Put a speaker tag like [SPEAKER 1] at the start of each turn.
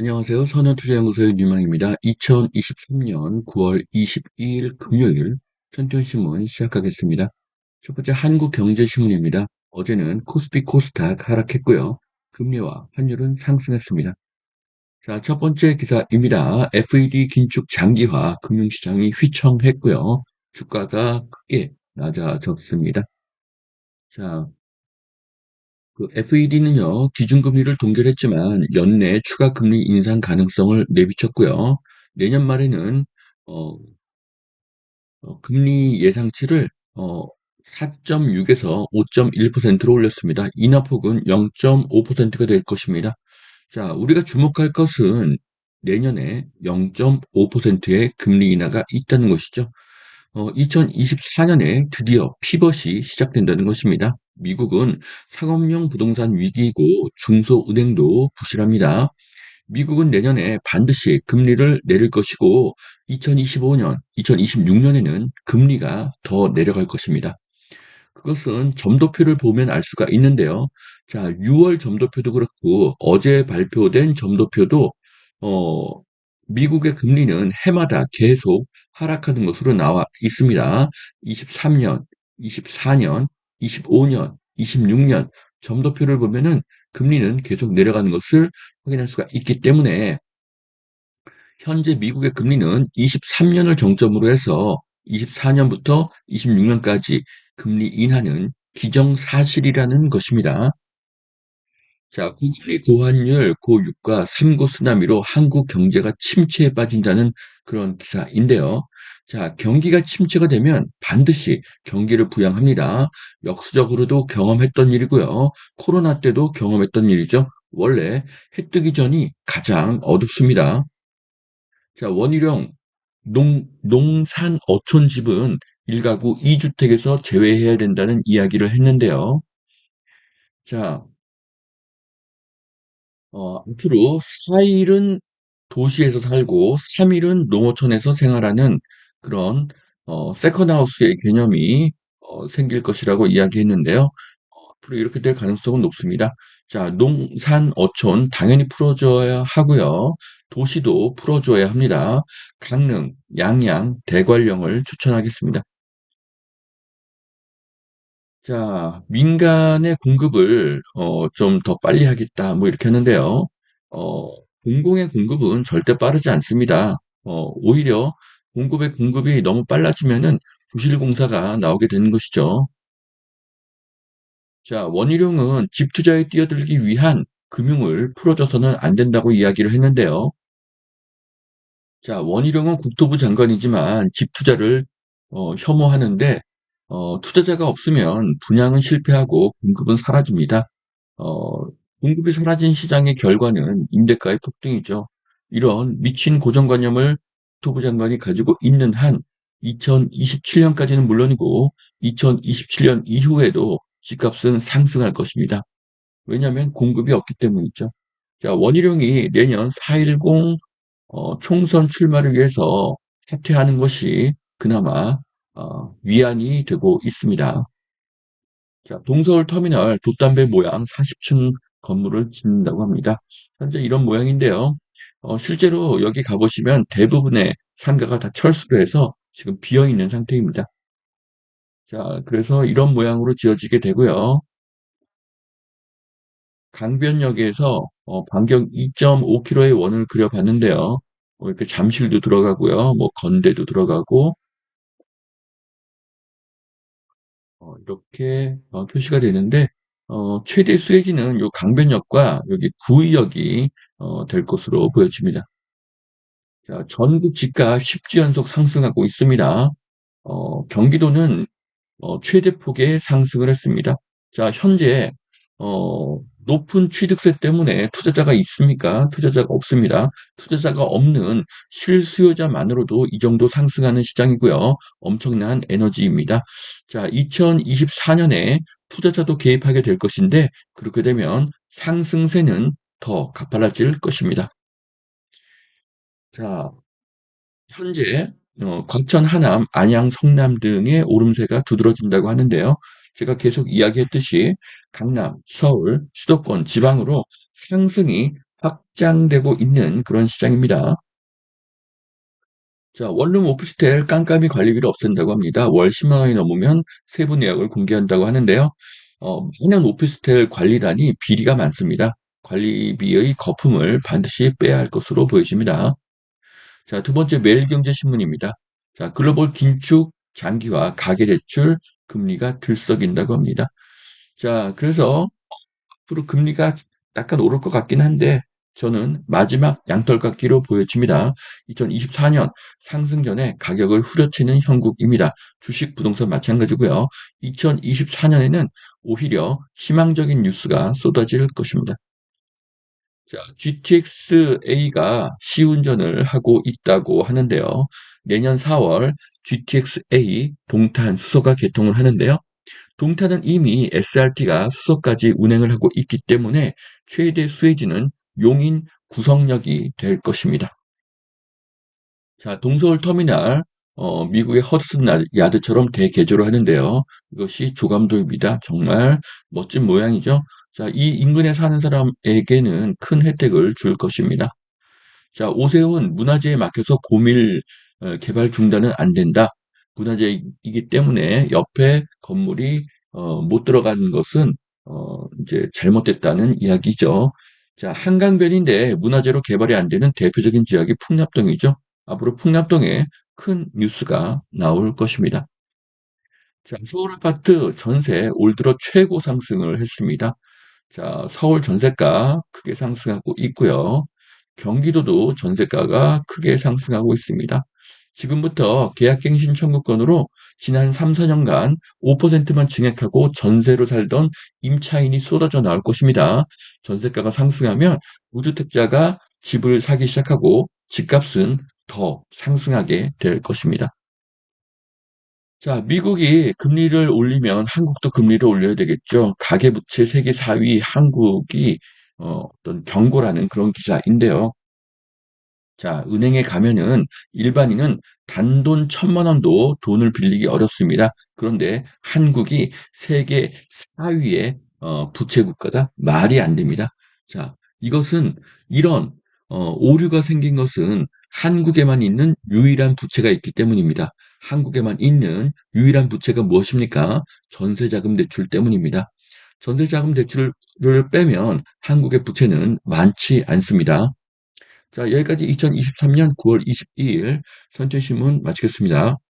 [SPEAKER 1] 안녕하세요. 선현투자연구소의 유망입니다. 2023년 9월 22일 금요일 천편신문 시작하겠습니다. 첫 번째 한국경제신문입니다. 어제는 코스피 코스닥 하락했고요. 금리와 환율은 상승했습니다. 자, 첫 번째 기사입니다. FED 긴축 장기화 금융시장이 휘청했고요. 주가가 크게 낮아졌습니다. 자, FED는요, 기준금리를 동결했지만 연내 추가 금리 인상 가능성을 내비쳤고요. 내년 말에는 어, 금리 예상치를 4.6에서 5.1%로 올렸습니다. 인하폭은 0.5%가 될 것입니다. 자, 우리가 주목할 것은 내년에 0.5%의 금리 인하가 있다는 것이죠. 2024년에 드디어 피벗이 시작된다는 것입니다. 미국은 상업용 부동산 위기이고 중소은행도 부실합니다. 미국은 내년에 반드시 금리를 내릴 것이고 2025년, 2026년에는 금리가 더 내려갈 것입니다. 그것은 점도표를 보면 알 수가 있는데요. 자, 6월 점도표도 그렇고 어제 발표된 점도표도 어, 미국의 금리는 해마다 계속 하락하는 것으로 나와 있습니다. 23년, 24년, 25년, 26년 점도표를 보면은 금리는 계속 내려가는 것을 확인할 수가 있기 때문에 현재 미국의 금리는 23년을 정점으로 해서 24년부터 26년까지 금리 인하는 기정사실이라는 것입니다. 자, 고금리, 고환율, 고유가, 삼고 쓰나미로 한국 경제가 침체에 빠진다는 그런 기사인데요. 자, 경기가 침체가 되면 반드시 경기를 부양합니다. 역사적으로도 경험했던 일이고요. 코로나 때도 경험했던 일이죠. 원래 해 뜨기 전이 가장 어둡습니다. 자, 원희룡 농산 어촌집은 1가구 2주택에서 제외해야 된다는 이야기를 했는데요. 자, 앞으로 4일은 도시에서 살고 3일은 농어촌에서 생활하는 그런 세컨하우스의 개념이 생길 것이라고 이야기했는데요. 앞으로 이렇게 될 가능성은 높습니다. 자, 농산 어촌 당연히 풀어줘야 하고요. 도시도 풀어줘야 합니다. 강릉, 양양, 대관령을 추천하겠습니다. 자, 민간의 공급을 좀 더 빨리 하겠다, 뭐 이렇게 하는데요. 어, 공공의 공급은 절대 빠르지 않습니다. 오히려 공급의 공급이 너무 빨라지면은 부실공사가 나오게 되는 것이죠. 자, 원희룡은 집 투자에 뛰어들기 위한 금융을 풀어줘서는 안 된다고 이야기를 했는데요. 자, 원희룡은 국토부 장관이지만 집 투자를 혐오하는데 투자자가 없으면 분양은 실패하고 공급은 사라집니다. 어, 공급이 사라진 시장의 결과는 임대가의 폭등이죠. 이런 미친 고정관념을 국토부 장관이 가지고 있는 한 2027년까지는 물론이고 2027년 이후에도 집값은 상승할 것입니다. 왜냐하면 공급이 없기 때문이죠. 자, 원희룡이 내년 4.10 총선 출마를 위해서 사퇴하는 것이 그나마 위안이 되고 있습니다. 자, 동서울 터미널 돛담배 모양 40층 건물을 짓는다고 합니다. 현재 이런 모양인데요. 실제로 여기 가보시면 대부분의 상가가 다 철수를 해서 지금 비어 있는 상태입니다. 자, 그래서 이런 모양으로 지어지게 되고요. 강변역에서 반경 2.5km의 원을 그려봤는데요. 이렇게 잠실도 들어가고요. 뭐 건대도 들어가고 이렇게 표시가 되는데 최대 수혜지는 요 강변역과 여기 구의역이 될 것으로 보여집니다. 자, 전국 집값 10주 연속 상승하고 있습니다. 경기도는 최대 폭의 상승을 했습니다. 자, 현재 높은 취득세 때문에 투자자가 있습니까? 투자자가 없습니다. 투자자가 없는 실수요자만으로도 이 정도 상승하는 시장이고요. 엄청난 에너지입니다. 자, 2024년에 투자자도 개입하게 될 것인데 그렇게 되면 상승세는 더 가팔라질 것입니다. 자, 현재 과천, 하남, 안양, 성남 등의 오름세가 두드러진다고 하는데요. 제가 계속 이야기했듯이 강남, 서울, 수도권, 지방으로 상승이 확장되고 있는 그런 시장입니다. 자, 원룸 오피스텔 깜깜이 관리비를 없앤다고 합니다. 월 10만 원이 넘으면 세부 내역을 공개한다고 하는데요. 많은 오피스텔 관리단이 비리가 많습니다. 관리비의 거품을 반드시 빼야 할 것으로 보여집니다. 자, 두 번째 매일경제신문입니다. 자, 글로벌 긴축 장기화 가계대출 금리가 들썩인다고 합니다. 자, 그래서 앞으로 금리가 약간 오를 것 같긴 한데 저는 마지막 양털깎기로 보여집니다. 2024년 상승 전에 가격을 후려치는 형국입니다. 주식, 부동산 마찬가지고요. 2024년에는 오히려 희망적인 뉴스가 쏟아질 것입니다. 자, GTX-A가 시운전을 하고 있다고 하는데요. 내년 4월 GTX-A 동탄 수소가 개통을 하는데요. 동탄은 이미 SRT가 수소까지 운행을 하고 있기 때문에 최대 수혜지는 용인 구성역이 될 것입니다. 자, 동서울 터미널, 미국의 허드슨 야드처럼 대개조를 하는데요. 이것이 조감도입니다. 정말 멋진 모양이죠. 자, 이 인근에 사는 사람에게는 큰 혜택을 줄 것입니다. 자, 오세훈 문화재에 막혀서 고밀 개발 중단은 안 된다. 문화재이기 때문에 옆에 건물이 못 들어가는 것은 이제 잘못됐다는 이야기죠. 자, 한강변인데 문화재로 개발이 안 되는 대표적인 지역이 풍납동이죠. 앞으로 풍납동에 큰 뉴스가 나올 것입니다. 자, 서울 아파트 전세 올 들어 최고 상승을 했습니다. 자, 서울 전세가 크게 상승하고 있고요. 경기도도 전세가가 크게 상승하고 있습니다. 지금부터 계약갱신 청구권으로 지난 3, 4년간 5%만 증액하고 전세로 살던 임차인이 쏟아져 나올 것입니다. 전세가가 상승하면 무주택자가 집을 사기 시작하고 집값은 더 상승하게 될 것입니다. 자, 미국이 금리를 올리면 한국도 금리를 올려야 되겠죠. 가계부채 세계 4위 한국이 어떤 경고라는 그런 기사인데요. 자, 은행에 가면은 일반인은 단돈 1,000만 원도 돈을 빌리기 어렵습니다. 그런데 한국이 세계 4위의 부채 국가다? 말이 안 됩니다. 자, 이것은 이런 오류가 생긴 것은 한국에만 있는 유일한 부채가 있기 때문입니다. 한국에만 있는 유일한 부채가 무엇입니까? 전세자금 대출 때문입니다. 전세자금 대출을 빼면 한국의 부채는 많지 않습니다. 자, 여기까지 2023년 9월 22일 선천신문 마치겠습니다.